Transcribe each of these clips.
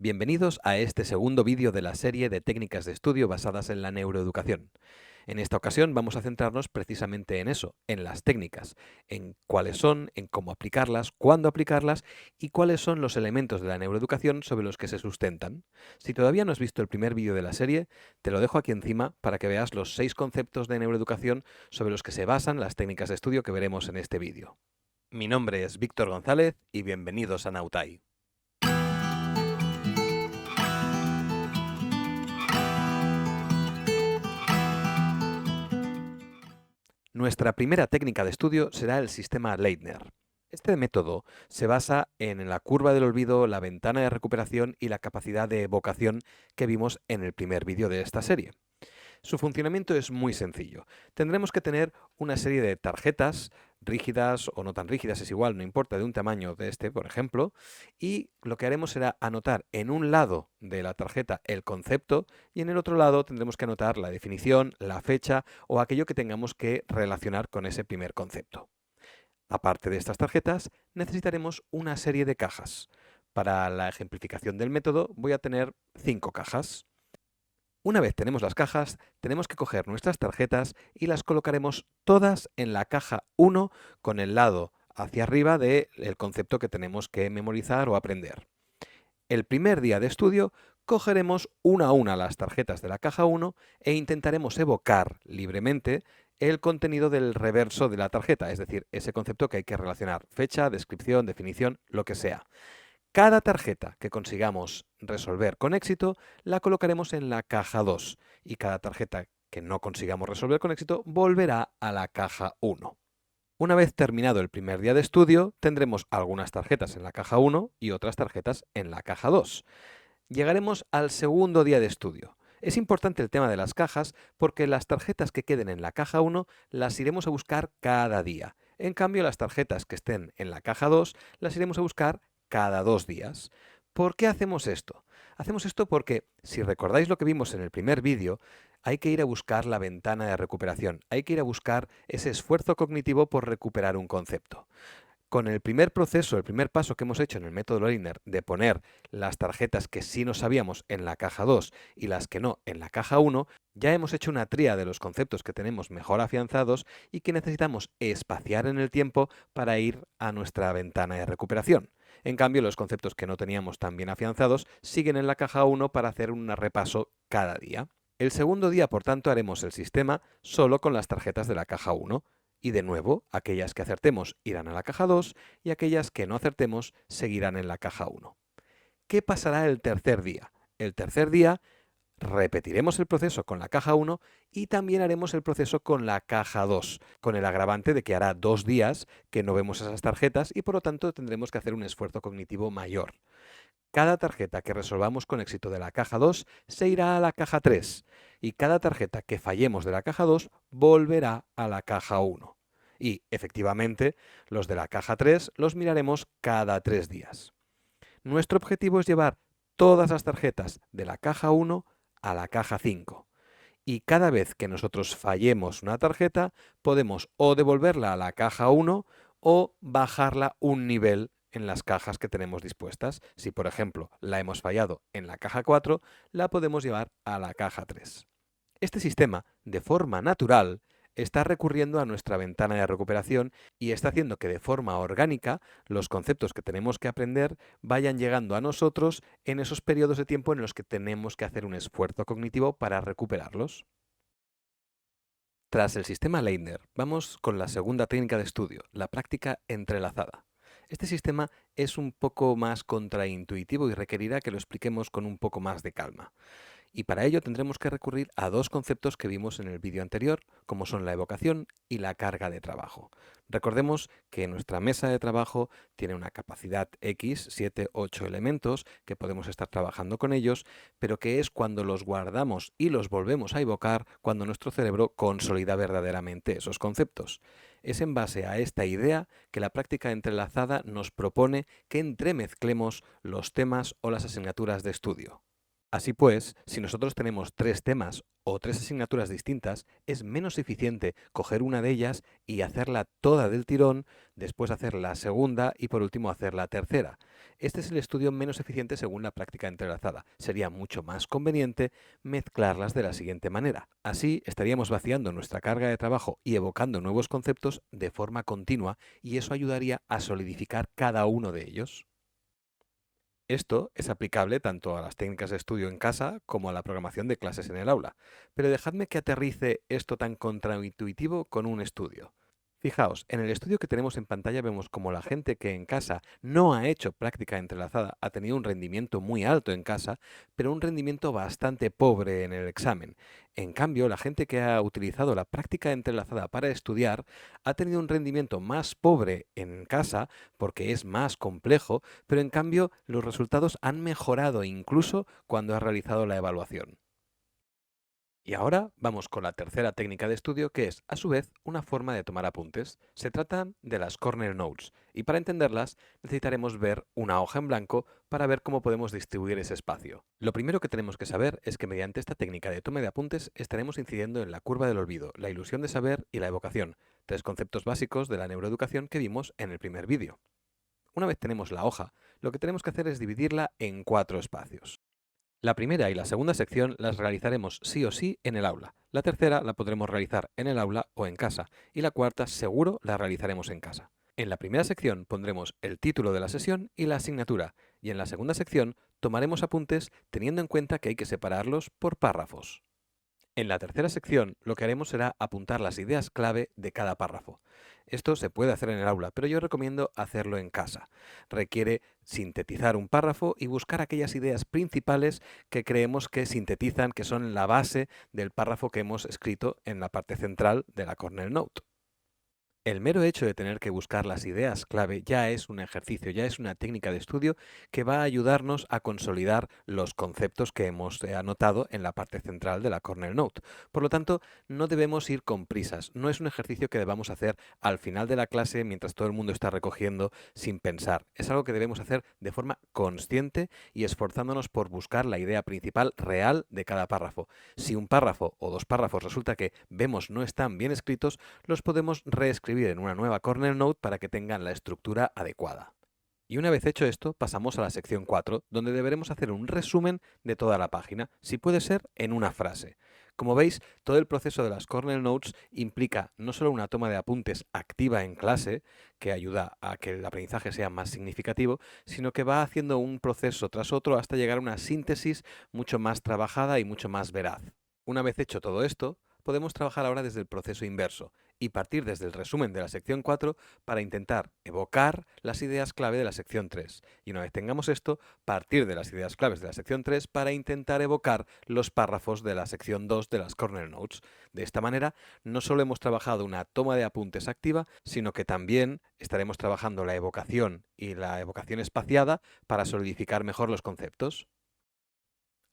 Bienvenidos a este segundo vídeo de la serie de técnicas de estudio basadas en la neuroeducación. En esta ocasión vamos a centrarnos precisamente en eso, en las técnicas, en cuáles son, en cómo aplicarlas, cuándo aplicarlas y cuáles son los elementos de la neuroeducación sobre los que se sustentan. Si todavía no has visto el primer vídeo de la serie, te lo dejo aquí encima para que veas los 6 conceptos de neuroeducación sobre los que se basan las técnicas de estudio que veremos en este vídeo. Mi nombre es Víctor González y bienvenidos a Nautai. Nuestra primera técnica de estudio será el sistema Leitner. Este método se basa en la curva del olvido, la ventana de recuperación y la capacidad de evocación que vimos en el primer vídeo de esta serie. Su funcionamiento es muy sencillo. Tendremos que tener una serie de tarjetas, rígidas o no tan rígidas, es igual, no importa, de un tamaño de este, por ejemplo, y lo que haremos será anotar en un lado de la tarjeta el concepto y en el otro lado tendremos que anotar la definición, la fecha o aquello que tengamos que relacionar con ese primer concepto. Aparte de estas tarjetas, necesitaremos una serie de cajas. Para la ejemplificación del método voy a tener 5 cajas. Una vez tenemos las cajas, tenemos que coger nuestras tarjetas y las colocaremos todas en la caja 1 con el lado hacia arriba del concepto que tenemos que memorizar o aprender. El primer día de estudio cogeremos una a una las tarjetas de la caja 1 e intentaremos evocar libremente el contenido del reverso de la tarjeta, es decir, ese concepto que hay que relacionar, fecha, descripción, definición, lo que sea. Cada tarjeta que consigamos resolver con éxito la colocaremos en la caja 2 y cada tarjeta que no consigamos resolver con éxito volverá a la caja 1. Una vez terminado el primer día de estudio, tendremos algunas tarjetas en la caja 1 y otras tarjetas en la caja 2. Llegaremos al segundo día de estudio. Es importante el tema de las cajas porque las tarjetas que queden en la caja 1 las iremos a buscar cada día. En cambio, las tarjetas que estén en la caja 2 las iremos a buscar cada 2 días. ¿Por qué hacemos esto? Hacemos esto porque, si recordáis lo que vimos en el primer vídeo, hay que ir a buscar la ventana de recuperación, hay que ir a buscar ese esfuerzo cognitivo por recuperar un concepto. Con el primer proceso, el primer paso que hemos hecho en el método Leitner de poner las tarjetas que sí no sabíamos en la caja 2 y las que no en la caja 1, ya hemos hecho una tríada de los conceptos que tenemos mejor afianzados y que necesitamos espaciar en el tiempo para ir a nuestra ventana de recuperación. En cambio, los conceptos que no teníamos tan bien afianzados siguen en la caja 1 para hacer un repaso cada día. El segundo día, por tanto, haremos el sistema solo con las tarjetas de la caja 1. Y de nuevo, aquellas que acertemos irán a la caja 2 y aquellas que no acertemos seguirán en la caja 1. ¿Qué pasará el tercer día? El tercer día repetiremos el proceso con la caja 1 y también haremos el proceso con la caja 2, con el agravante de que hará 2 días que no vemos esas tarjetas y por lo tanto tendremos que hacer un esfuerzo cognitivo mayor. Cada tarjeta que resolvamos con éxito de la caja 2 se irá a la caja 3 y cada tarjeta que fallemos de la caja 2 volverá a la caja 1. Y, efectivamente, los de la caja 3 los miraremos cada 3 días. Nuestro objetivo es llevar todas las tarjetas de la caja 1 a la caja 5. Y cada vez que nosotros fallemos una tarjeta, podemos o devolverla a la caja 1 o bajarla un nivel en las cajas que tenemos dispuestas. Si, por ejemplo, la hemos fallado en la caja 4, la podemos llevar a la caja 3. Este sistema, de forma natural, está recurriendo a nuestra ventana de recuperación y está haciendo que de forma orgánica los conceptos que tenemos que aprender vayan llegando a nosotros en esos periodos de tiempo en los que tenemos que hacer un esfuerzo cognitivo para recuperarlos. Tras el sistema Leitner, vamos con la segunda técnica de estudio, la práctica entrelazada. Este sistema es un poco más contraintuitivo y requerirá que lo expliquemos con un poco más de calma. Y para ello tendremos que recurrir a dos conceptos que vimos en el vídeo anterior, como son la evocación y la carga de trabajo. Recordemos que nuestra mesa de trabajo tiene una capacidad X, 7, 8 elementos, que podemos estar trabajando con ellos, pero que es cuando los guardamos y los volvemos a evocar cuando nuestro cerebro consolida verdaderamente esos conceptos. Es en base a esta idea que la práctica entrelazada nos propone que entremezclemos los temas o las asignaturas de estudio. Así pues, si nosotros tenemos 3 temas o 3 asignaturas distintas, es menos eficiente coger una de ellas y hacerla toda del tirón, después hacer la segunda y por último hacer la tercera. Este es el estudio menos eficiente según la práctica entrelazada. Sería mucho más conveniente mezclarlas de la siguiente manera. Así estaríamos vaciando nuestra carga de trabajo y evocando nuevos conceptos de forma continua y eso ayudaría a solidificar cada uno de ellos. Esto es aplicable tanto a las técnicas de estudio en casa como a la programación de clases en el aula, pero dejadme que aterrice esto tan contraintuitivo con un estudio. Fijaos, en el estudio que tenemos en pantalla vemos como la gente que en casa no ha hecho práctica entrelazada ha tenido un rendimiento muy alto en casa, pero un rendimiento bastante pobre en el examen. En cambio, la gente que ha utilizado la práctica entrelazada para estudiar ha tenido un rendimiento más pobre en casa porque es más complejo, pero en cambio los resultados han mejorado incluso cuando ha realizado la evaluación. Y ahora vamos con la tercera técnica de estudio, que es, a su vez, una forma de tomar apuntes. Se trata de las Corner Notes, y para entenderlas necesitaremos ver una hoja en blanco para ver cómo podemos distribuir ese espacio. Lo primero que tenemos que saber es que mediante esta técnica de toma de apuntes estaremos incidiendo en la curva del olvido, la ilusión de saber y la evocación, 3 conceptos básicos de la neuroeducación que vimos en el primer vídeo. Una vez tenemos la hoja, lo que tenemos que hacer es dividirla en 4 espacios. La primera y la segunda sección las realizaremos sí o sí en el aula. La tercera la podremos realizar en el aula o en casa. Y la cuarta seguro la realizaremos en casa. En la primera sección pondremos el título de la sesión y la asignatura. Y en la segunda sección tomaremos apuntes teniendo en cuenta que hay que separarlos por párrafos. En la tercera sección, lo que haremos será apuntar las ideas clave de cada párrafo. Esto se puede hacer en el aula, pero yo recomiendo hacerlo en casa. Requiere sintetizar un párrafo y buscar aquellas ideas principales que creemos que sintetizan, que son la base del párrafo que hemos escrito en la parte central de la Corner Note. El mero hecho de tener que buscar las ideas clave ya es un ejercicio, ya es una técnica de estudio que va a ayudarnos a consolidar los conceptos que hemos anotado en la parte central de la Corner Note. Por lo tanto, no debemos ir con prisas. No es un ejercicio que debamos hacer al final de la clase mientras todo el mundo está recogiendo sin pensar. Es algo que debemos hacer de forma consciente y esforzándonos por buscar la idea principal real de cada párrafo. Si un párrafo o 2 párrafos resulta que vemos no están bien escritos, los podemos reescribir en una nueva Corner Note para que tengan la estructura adecuada. Y una vez hecho esto, pasamos a la sección 4, donde deberemos hacer un resumen de toda la página, si puede ser en una frase. Como veis, todo el proceso de las Corner Notes implica no solo una toma de apuntes activa en clase, que ayuda a que el aprendizaje sea más significativo, sino que va haciendo un proceso tras otro hasta llegar a una síntesis mucho más trabajada y mucho más veraz. Una vez hecho todo esto, podemos trabajar ahora desde el proceso inverso y partir desde el resumen de la sección 4 para intentar evocar las ideas clave de la sección 3. Y una vez tengamos esto, partir de las ideas claves de la sección 3 para intentar evocar los párrafos de la sección 2 de las Corner Notes. De esta manera, no solo hemos trabajado una toma de apuntes activa, sino que también estaremos trabajando la evocación y la evocación espaciada para solidificar mejor los conceptos.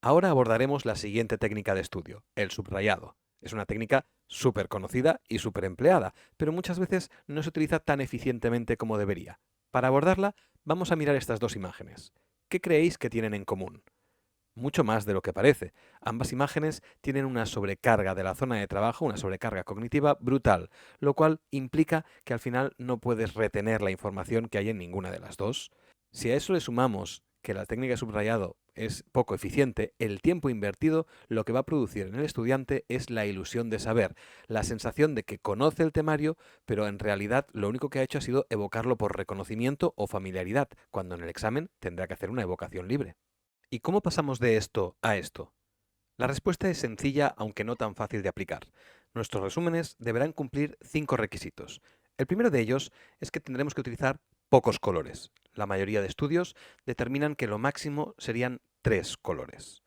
Ahora abordaremos la siguiente técnica de estudio, el subrayado. Es una técnica súper conocida y súper empleada, pero muchas veces no se utiliza tan eficientemente como debería. Para abordarla, vamos a mirar estas 2 imágenes. ¿Qué creéis que tienen en común? Mucho más de lo que parece. Ambas imágenes tienen una sobrecarga de la zona de trabajo, una sobrecarga cognitiva brutal, lo cual implica que al final no puedes retener la información que hay en ninguna de las dos. Si a eso le sumamos que la técnica de subrayado es poco eficiente, el tiempo invertido lo que va a producir en el estudiante es la ilusión de saber, la sensación de que conoce el temario, pero en realidad lo único que ha hecho ha sido evocarlo por reconocimiento o familiaridad, cuando en el examen tendrá que hacer una evocación libre. ¿Y cómo pasamos de esto a esto? La respuesta es sencilla, aunque no tan fácil de aplicar. Nuestros resúmenes deberán cumplir 5 requisitos. El primero de ellos es que tendremos que utilizar pocos colores. La mayoría de estudios determinan que lo máximo serían 3 colores.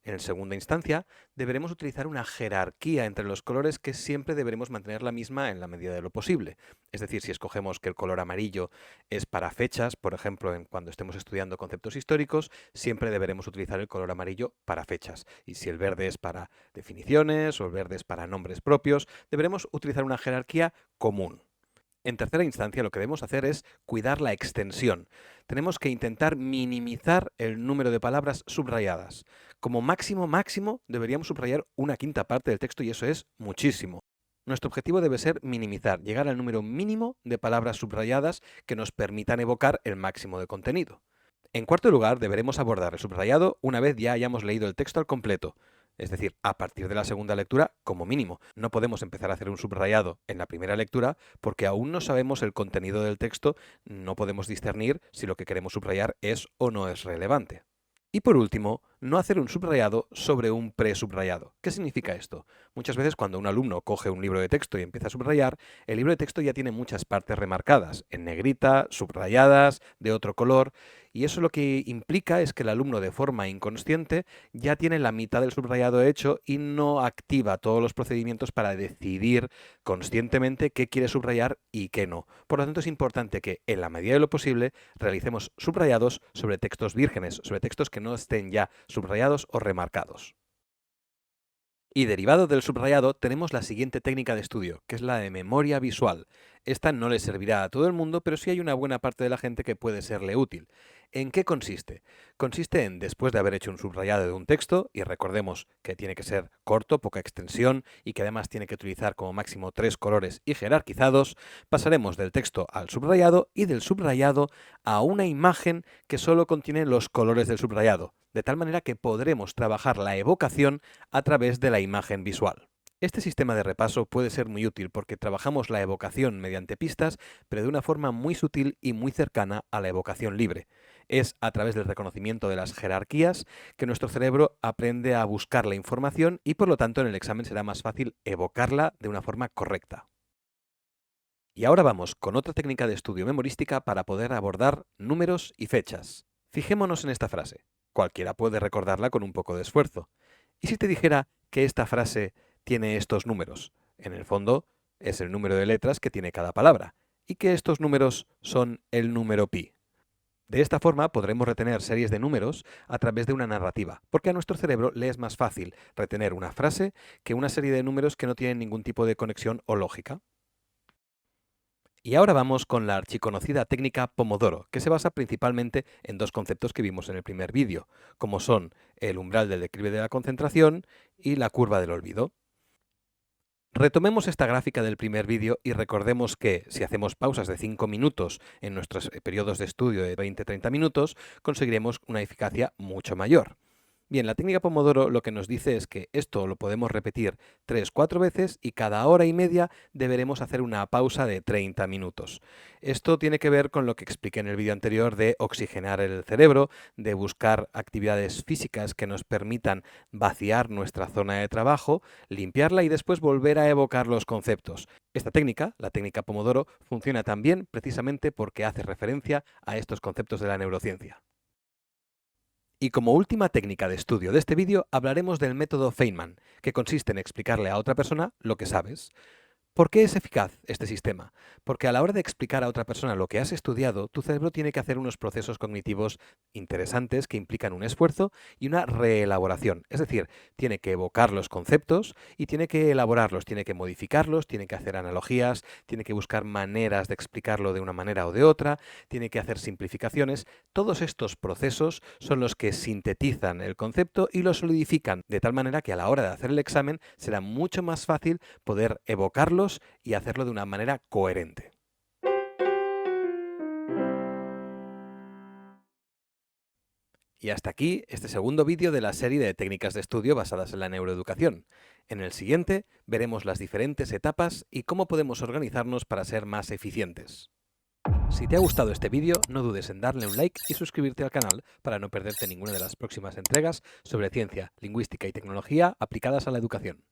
En segunda instancia, deberemos utilizar una jerarquía entre los colores que siempre deberemos mantener la misma en la medida de lo posible. Es decir, si escogemos que el color amarillo es para fechas, por ejemplo, cuando estemos estudiando conceptos históricos, siempre deberemos utilizar el color amarillo para fechas. Y si el verde es para definiciones o el verde es para nombres propios, deberemos utilizar una jerarquía común. En tercera instancia, lo que debemos hacer es cuidar la extensión. Tenemos que intentar minimizar el número de palabras subrayadas. Como máximo, deberíamos subrayar una quinta parte del texto y eso es muchísimo. Nuestro objetivo debe ser minimizar, llegar al número mínimo de palabras subrayadas que nos permitan evocar el máximo de contenido. En cuarto lugar, deberemos abordar el subrayado una vez ya hayamos leído el texto al completo. Es decir, a partir de la segunda lectura, como mínimo. No podemos empezar a hacer un subrayado en la primera lectura porque aún no sabemos el contenido del texto, no podemos discernir si lo que queremos subrayar es o no es relevante. Y por último, no hacer un subrayado sobre un presubrayado. ¿Qué significa esto? Muchas veces cuando un alumno coge un libro de texto y empieza a subrayar, el libro de texto ya tiene muchas partes remarcadas, en negrita, subrayadas, de otro color, y eso lo que implica es que el alumno de forma inconsciente ya tiene la mitad del subrayado hecho y no activa todos los procedimientos para decidir conscientemente qué quiere subrayar y qué no. Por lo tanto, es importante que, en la medida de lo posible, realicemos subrayados sobre textos vírgenes, sobre textos que no estén ya subrayados o remarcados. Y derivado del subrayado tenemos la siguiente técnica de estudio, que es la de memoria visual. Esta no le servirá a todo el mundo, pero sí hay una buena parte de la gente que puede serle útil. ¿En qué consiste? Consiste en, después de haber hecho un subrayado de un texto, y recordemos que tiene que ser corto, poca extensión, y que además tiene que utilizar como máximo 3 colores y jerarquizados, pasaremos del texto al subrayado y del subrayado a una imagen que solo contiene los colores del subrayado, de tal manera que podremos trabajar la evocación a través de la imagen visual. Este sistema de repaso puede ser muy útil porque trabajamos la evocación mediante pistas, pero de una forma muy sutil y muy cercana a la evocación libre. Es a través del reconocimiento de las jerarquías que nuestro cerebro aprende a buscar la información y por lo tanto en el examen será más fácil evocarla de una forma correcta. Y ahora vamos con otra técnica de estudio memorística para poder abordar números y fechas. Fijémonos en esta frase. Cualquiera puede recordarla con un poco de esfuerzo. ¿Y si te dijera que esta frase tiene estos números? En el fondo, es el número de letras que tiene cada palabra, y que estos números son el número pi. De esta forma podremos retener series de números a través de una narrativa, porque a nuestro cerebro le es más fácil retener una frase que una serie de números que no tienen ningún tipo de conexión o lógica. Y ahora vamos con la archiconocida técnica Pomodoro, que se basa principalmente en dos conceptos que vimos en el primer vídeo, como son el umbral del declive de la concentración y la curva del olvido. Retomemos esta gráfica del primer vídeo y recordemos que si hacemos pausas de 5 minutos en nuestros periodos de estudio de 20-30 minutos, conseguiremos una eficacia mucho mayor. Bien, la técnica Pomodoro lo que nos dice es que esto lo podemos repetir 3-4 veces y cada hora y media deberemos hacer una pausa de 30 minutos. Esto tiene que ver con lo que expliqué en el vídeo anterior de oxigenar el cerebro, de buscar actividades físicas que nos permitan vaciar nuestra zona de trabajo, limpiarla y después volver a evocar los conceptos. Esta técnica, la técnica Pomodoro, funciona también precisamente porque hace referencia a estos conceptos de la neurociencia. Y como última técnica de estudio de este vídeo hablaremos del método Feynman, que consiste en explicarle a otra persona lo que sabes. ¿Por qué es eficaz este sistema? Porque a la hora de explicar a otra persona lo que has estudiado, tu cerebro tiene que hacer unos procesos cognitivos interesantes que implican un esfuerzo y una reelaboración. Es decir, tiene que evocar los conceptos y tiene que elaborarlos, tiene que modificarlos, tiene que hacer analogías, tiene que buscar maneras de explicarlo de una manera o de otra, tiene que hacer simplificaciones. Todos estos procesos son los que sintetizan el concepto y lo solidifican, de tal manera que a la hora de hacer el examen será mucho más fácil poder evocarlos y hacerlo de una manera coherente. Y hasta aquí este segundo vídeo de la serie de técnicas de estudio basadas en la neuroeducación. En el siguiente veremos las diferentes etapas y cómo podemos organizarnos para ser más eficientes. Si te ha gustado este vídeo, no dudes en darle un like y suscribirte al canal para no perderte ninguna de las próximas entregas sobre ciencia, lingüística y tecnología aplicadas a la educación.